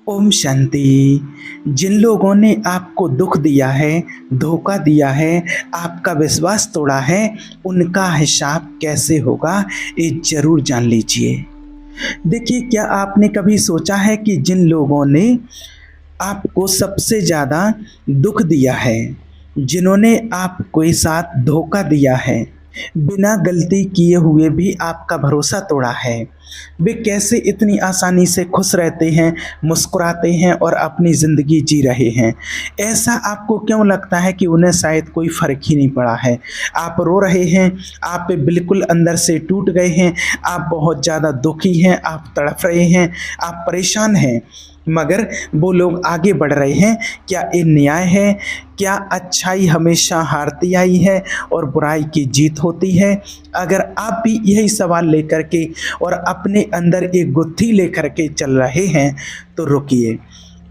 ओम शांति। जिन लोगों ने आपको दुख दिया है, धोखा दिया है, आपका विश्वास तोड़ा है, उनका हिसाब कैसे होगा ये ज़रूर जान लीजिए। देखिए, क्या आपने कभी सोचा है कि जिन लोगों ने आपको सबसे ज़्यादा दुख दिया है, जिन्होंने आपके साथ धोखा दिया है, बिना गलती किए हुए भी आपका भरोसा तोड़ा है, वे कैसे इतनी आसानी से खुश रहते हैं, मुस्कुराते हैं और अपनी ज़िंदगी जी रहे हैं। ऐसा आपको क्यों लगता है कि उन्हें शायद कोई फ़र्क ही नहीं पड़ा है। आप रो रहे हैं, आप बिल्कुल अंदर से टूट गए हैं, आप बहुत ज़्यादा दुखी हैं, आप तड़प रहे हैं, आप परेशान हैं, मगर वो लोग आगे बढ़ रहे हैं। क्या ये न्याय है? क्या अच्छाई हमेशा हारती आई है और बुराई की जीत होती है? अगर आप भी यही सवाल लेकर के और अपने अंदर एक गुत्थी लेकर के चल रहे हैं तो रुकिए।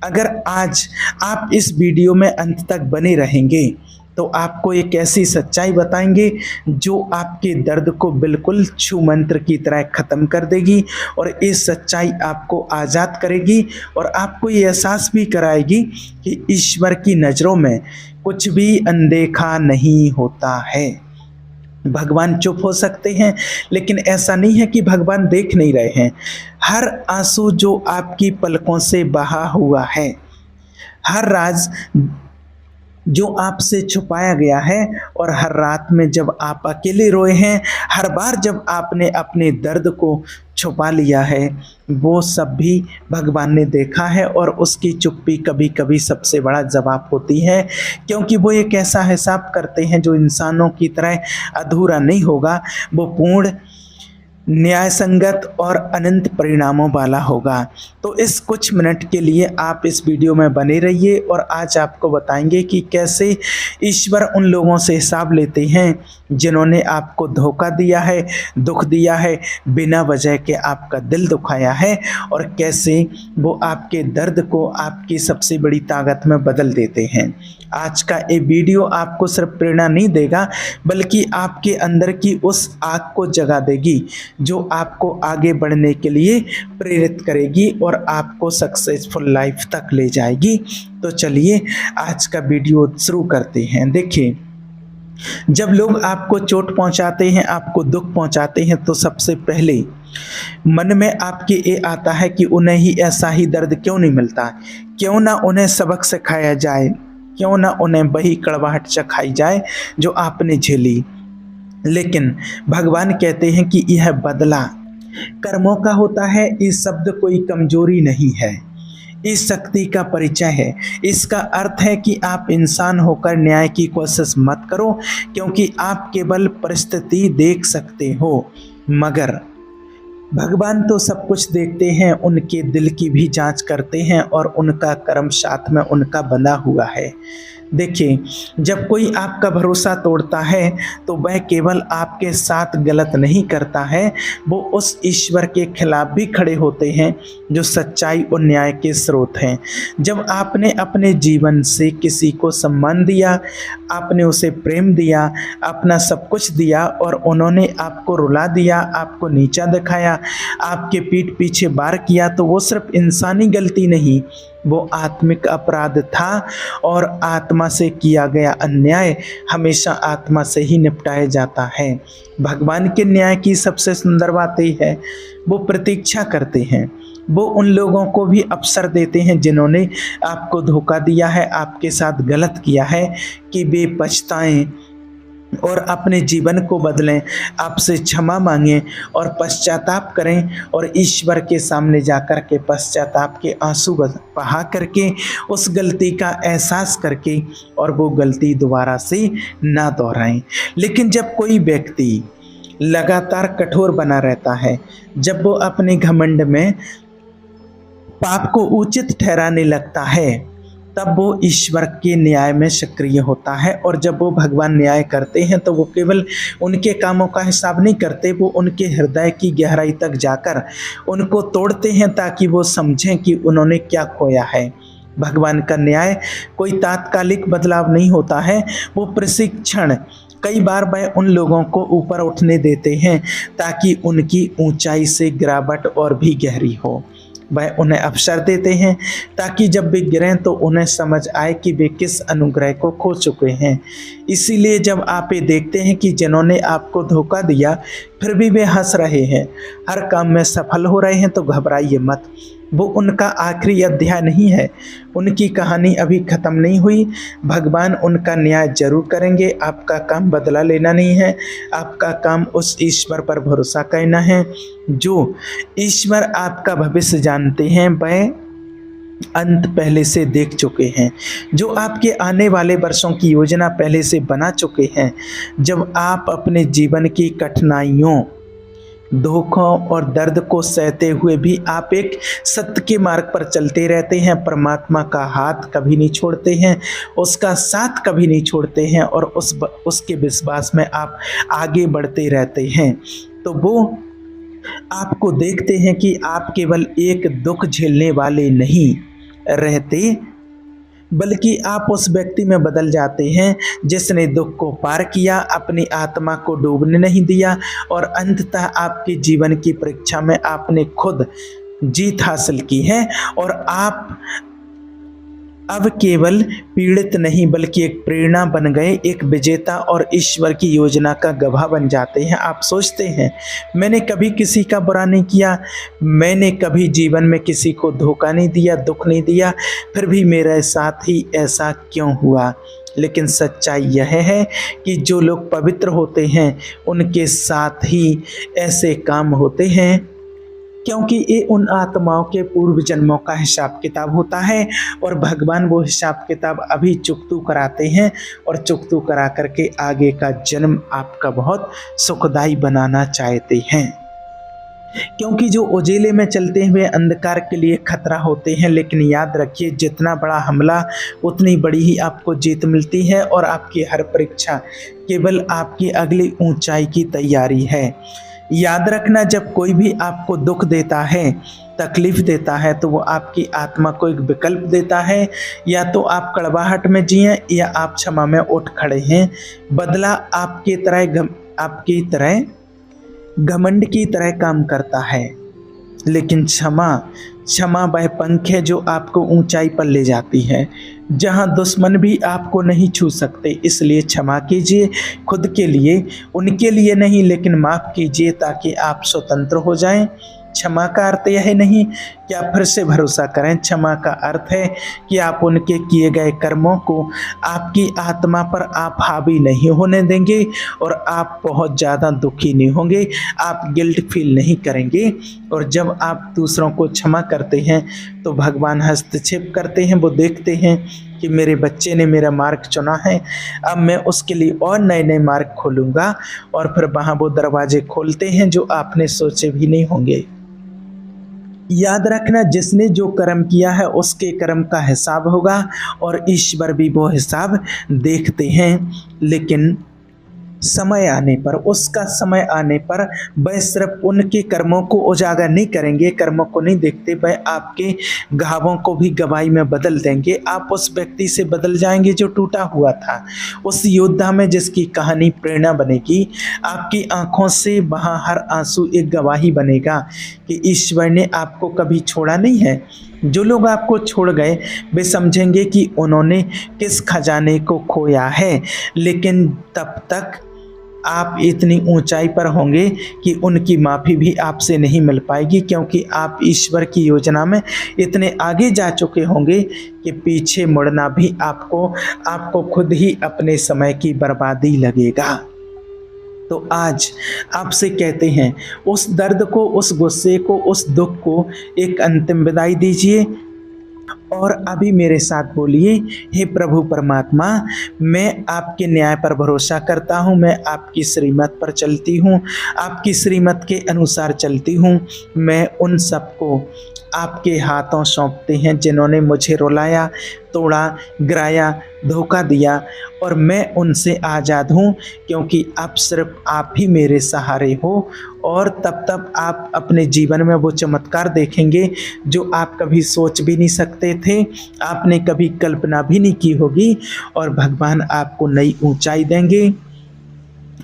अगर आज आप इस वीडियो में अंत तक बने रहेंगे तो आपको एक ऐसी सच्चाई बताएंगे जो आपके दर्द को बिल्कुल छू मंत्र की तरह ख़त्म कर देगी, और ये सच्चाई आपको आज़ाद करेगी और आपको ये एहसास भी कराएगी कि ईश्वर की नज़रों में कुछ भी अनदेखा नहीं होता है। भगवान चुप हो सकते हैं, लेकिन ऐसा नहीं है कि भगवान देख नहीं रहे हैं। हर आंसू जो आपकी पलकों से बहा हुआ है, हर राज जो आपसे छुपाया गया है, और हर रात में जब आप अकेले रोए हैं, हर बार जब आपने अपने दर्द को छुपा लिया है, वो सब भी भगवान ने देखा है। और उसकी चुप्पी कभी कभी सबसे बड़ा जवाब होती है, क्योंकि वो एक ऐसा हिसाब करते हैं जो इंसानों की तरह अधूरा नहीं होगा, वो पूर्ण, न्याय संगत और अनंत परिणामों वाला होगा। तो इस कुछ मिनट के लिए आप इस वीडियो में बने रहिए, और आज आपको बताएंगे कि कैसे ईश्वर उन लोगों से हिसाब लेते हैं जिन्होंने आपको धोखा दिया है, दुख दिया है, बिना वजह के आपका दिल दुखाया है, और कैसे वो आपके दर्द को आपकी सबसे बड़ी ताकत में बदल देते हैं। आज का ये वीडियो आपको सिर्फ प्रेरणा नहीं देगा, बल्कि आपके अंदर की उस आग को जगा देगी जो आपको आगे बढ़ने के लिए प्रेरित करेगी और आपको सक्सेसफुल लाइफ तक ले जाएगी। तो चलिए आज का वीडियो शुरू करते हैं। देखिए, जब लोग आपको चोट पहुंचाते हैं, आपको दुख पहुंचाते हैं, तो सबसे पहले मन में आपके ये आता है कि उन्हें ही ऐसा ही दर्द क्यों नहीं मिलता, क्यों ना उन्हें सबक सिखाया जाए, क्यों ना उन्हें वही कड़वाहट चखाई जाए जो आपने झेली। लेकिन भगवान कहते हैं कि यह बदला कर्मों का होता है, ये शब्द कोई कमजोरी नहीं है, इस शक्ति का परिचय है। इसका अर्थ है कि आप इंसान होकर न्याय की कोशिश मत करो, क्योंकि आप केवल परिस्थिति देख सकते हो, मगर भगवान तो सब कुछ देखते हैं, उनके दिल की भी जांच करते हैं, और उनका कर्म साथ में उनका बंधा हुआ है। देखिए, जब कोई आपका भरोसा तोड़ता है तो वह केवल आपके साथ गलत नहीं करता है, वो उस ईश्वर के खिलाफ भी खड़े होते हैं जो सच्चाई और न्याय के स्रोत हैं। जब आपने अपने जीवन से किसी को सम्मान दिया, आपने उसे प्रेम दिया, अपना सब कुछ दिया, और उन्होंने आपको रुला दिया, आपको नीचा दिखाया, आपके पीठ पीछे वार किया, तो वो सिर्फ इंसानी गलती नहीं, वो आत्मिक अपराध था। और आत्मा से किया गया अन्याय हमेशा आत्मा से ही निपटाया जाता है। भगवान के न्याय की सबसे सुंदर बात यह है, वो प्रतीक्षा करते हैं, वो उन लोगों को भी अवसर देते हैं जिन्होंने आपको धोखा दिया है, आपके साथ गलत किया है, कि वे पछताएं और अपने जीवन को बदलें, आपसे क्षमा मांगें और पश्चाताप करें, और ईश्वर के सामने जाकर के पश्चाताप के आंसू बहा करके, उस गलती का एहसास करके, और वो गलती दोबारा से ना दोहराएं। लेकिन जब कोई व्यक्ति लगातार कठोर बना रहता है, जब वो अपने घमंड में पाप को उचित ठहराने लगता है, तब वो ईश्वर के न्याय में सक्रिय होता है। और जब वो भगवान न्याय करते हैं तो वो केवल उनके कामों का हिसाब नहीं करते, वो उनके हृदय की गहराई तक जाकर उनको तोड़ते हैं, ताकि वो समझें कि उन्होंने क्या खोया है। भगवान का न्याय कोई तात्कालिक बदलाव नहीं होता है, वो प्रशिक्षण। कई बार वह उन लोगों को ऊपर उठने देते हैं ताकि उनकी ऊंचाई से गिरावट और भी गहरी हो। वह उन्हें अवसर देते हैं ताकि जब वे गिरें तो उन्हें समझ आए कि वे किस अनुग्रह को खो चुके हैं। इसीलिए जब आप ये देखते हैं कि जिन्होंने आपको धोखा दिया फिर भी वे हंस रहे हैं, हर काम में सफल हो रहे हैं, तो घबराइए मत। वो उनका आखिरी अध्याय नहीं है, उनकी कहानी अभी ख़त्म नहीं हुई। भगवान उनका न्याय जरूर करेंगे। आपका काम बदला लेना नहीं है, आपका काम उस ईश्वर पर भरोसा करना है जो ईश्वर आपका भविष्य जानते हैं। वह अंत पहले से देख चुके हैं, जो आपके आने वाले वर्षों की योजना पहले से बना चुके हैं। जब आप अपने जीवन की कठिनाइयों, धोखों और दर्द को सहते हुए भी आप एक सत्य के मार्ग पर चलते रहते हैं, परमात्मा का हाथ कभी नहीं छोड़ते हैं, उसका साथ कभी नहीं छोड़ते हैं और उसके विश्वास में आप आगे बढ़ते रहते हैं, तो वो आपको देखते हैं कि आप केवल एक दुख झेलने वाले नहीं रहते, बल्कि आप उस व्यक्ति में बदल जाते हैं जिसने दुख को पार किया, अपनी आत्मा को डूबने नहीं दिया और अंततः आपके जीवन की परीक्षा में आपने खुद जीत हासिल की है और आप अब केवल पीड़ित नहीं बल्कि एक प्रेरणा बन गए, एक विजेता और ईश्वर की योजना का गवाह बन जाते हैं। आप सोचते हैं मैंने कभी किसी का बुरा नहीं किया, मैंने कभी जीवन में किसी को धोखा नहीं दिया, दुख नहीं दिया, फिर भी मेरे साथ ही ऐसा क्यों हुआ। लेकिन सच्चाई यह है कि जो लोग पवित्र होते हैं उनके साथ ही ऐसे काम होते हैं, क्योंकि ये उन आत्माओं के पूर्व जन्मों का हिसाब किताब होता है और भगवान वो हिसाब किताब अभी चुकतू कराते हैं और चुकतू करा करके आगे का जन्म आपका बहुत सुखदायी बनाना चाहते हैं। क्योंकि जो उजेले में चलते हुए अंधकार के लिए खतरा होते हैं, लेकिन याद रखिए जितना बड़ा हमला उतनी बड़ी ही आपको जीत मिलती है और आपकी हर परीक्षा केवल आपकी अगली ऊंचाई की तैयारी है। याद रखना, जब कोई भी आपको दुख देता है, तकलीफ देता है, तो वो आपकी आत्मा को एक विकल्प देता है, या तो आप कड़वाहट में जिए या आप क्षमा में उठ खड़े हैं। बदला आपकी तरह घमंड की तरह काम करता है, लेकिन क्षमा वह पंख है जो आपको ऊंचाई पर ले जाती है, जहां दुश्मन भी आपको नहीं छू सकते। इसलिए क्षमा कीजिए, खुद के लिए, उनके लिए नहीं, लेकिन माफ़ कीजिए ताकि आप स्वतंत्र हो जाएं। क्षमा का अर्थ यह नहीं कि आप फिर से भरोसा करें, क्षमा का अर्थ है कि आप उनके किए गए कर्मों को आपकी आत्मा पर आप हावी नहीं होने देंगे और आप बहुत ज़्यादा दुखी नहीं होंगे, आप गिल्ट फील नहीं करेंगे। और जब आप दूसरों को क्षमा करते हैं तो भगवान हस्तक्षेप करते हैं, वो देखते हैं कि मेरे बच्चे ने मेरा मार्ग चुना है, अब मैं उसके लिए और नए नए मार्ग खोलूँगा, और फिर वहाँ वो दरवाजे खोलते हैं जो आपने सोचे भी नहीं होंगे। याद रखना, जिसने जो कर्म किया है उसके कर्म का हिसाब होगा और ईश्वर भी वो हिसाब देखते हैं, लेकिन समय आने पर, उसका समय आने पर वह सिर्फ उनके कर्मों को उजागर नहीं करेंगे, कर्मों को नहीं देखते, वह आपके घावों को भी गवाही में बदल देंगे। आप उस व्यक्ति से बदल जाएंगे जो टूटा हुआ था, उस योद्धा में जिसकी कहानी प्रेरणा बनेगी। आपकी आंखों से वहाँ हर आंसू एक गवाही बनेगा कि ईश्वर ने आपको कभी छोड़ा नहीं है। जो लोग आपको छोड़ गए वे समझेंगे कि उन्होंने किस खजाने को खोया है, लेकिन तब तक आप इतनी ऊंचाई पर होंगे कि उनकी माफ़ी भी आपसे नहीं मिल पाएगी, क्योंकि आप ईश्वर की योजना में इतने आगे जा चुके होंगे कि पीछे मुड़ना भी आपको खुद ही अपने समय की बर्बादी लगेगा। तो आज आपसे कहते हैं, उस दर्द को, उस गुस्से को, उस दुख को एक अंतिम विदाई दीजिए और अभी मेरे साथ बोलिए, हे प्रभु परमात्मा, मैं आपके न्याय पर भरोसा करता हूँ, मैं आपकी श्रीमत पर चलती हूँ, आपकी श्रीमत के अनुसार चलती हूँ। मैं उन सबको आपके हाथों सौंपते हैं जिन्होंने मुझे रुलाया, तोड़ा, गिराया, धोखा दिया, और मैं उनसे आज़ाद हूँ, क्योंकि अब सिर्फ आप ही मेरे सहारे हो। और तब आप अपने जीवन में वो चमत्कार देखेंगे जो आप कभी सोच भी नहीं सकते थे, आपने कभी कल्पना भी नहीं की होगी, और भगवान आपको नई ऊंचाई देंगे।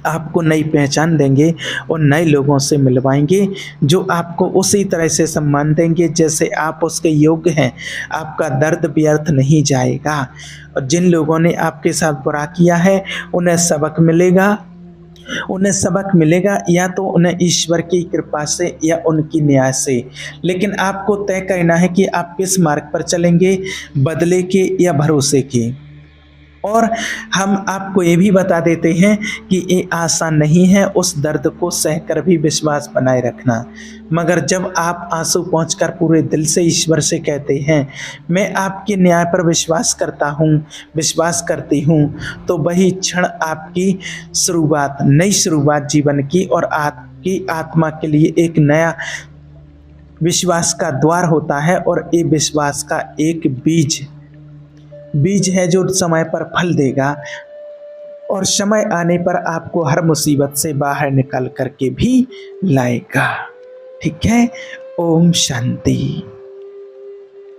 आपको नई पहचान देंगे और नए लोगों से मिलवाएँगे, जो आपको उसी तरह से सम्मान देंगे जैसे आप उसके योग्य हैं। आपका दर्द व्यर्थ नहीं जाएगा और जिन लोगों ने आपके साथ बुरा किया है, उन्हें सबक मिलेगा या तो उन्हें ईश्वर की कृपा से या उनकी न्याय से। लेकिन आपको तय करना है कि आप किस मार्ग पर चलेंगे, बदले के या भरोसे के। और हम आपको ये भी बता देते हैं कि ये आसान नहीं है उस दर्द को सहकर भी विश्वास बनाए रखना। मगर जब आप आंसू पोंछकर पूरे दिल से ईश्वर से कहते हैं, मैं आपके न्याय पर विश्वास करता हूँ, विश्वास करती हूँ, तो वही क्षण आपकी नई शुरुआत जीवन की और आपकी आत्मा के लिए एक नया विश्वास का द्वार होता है। और ये विश्वास का एक बीज है जो समय पर फल देगा और समय आने पर आपको हर मुसीबत से बाहर निकाल करके भी लाएगा। ठीक है। ओम शांति।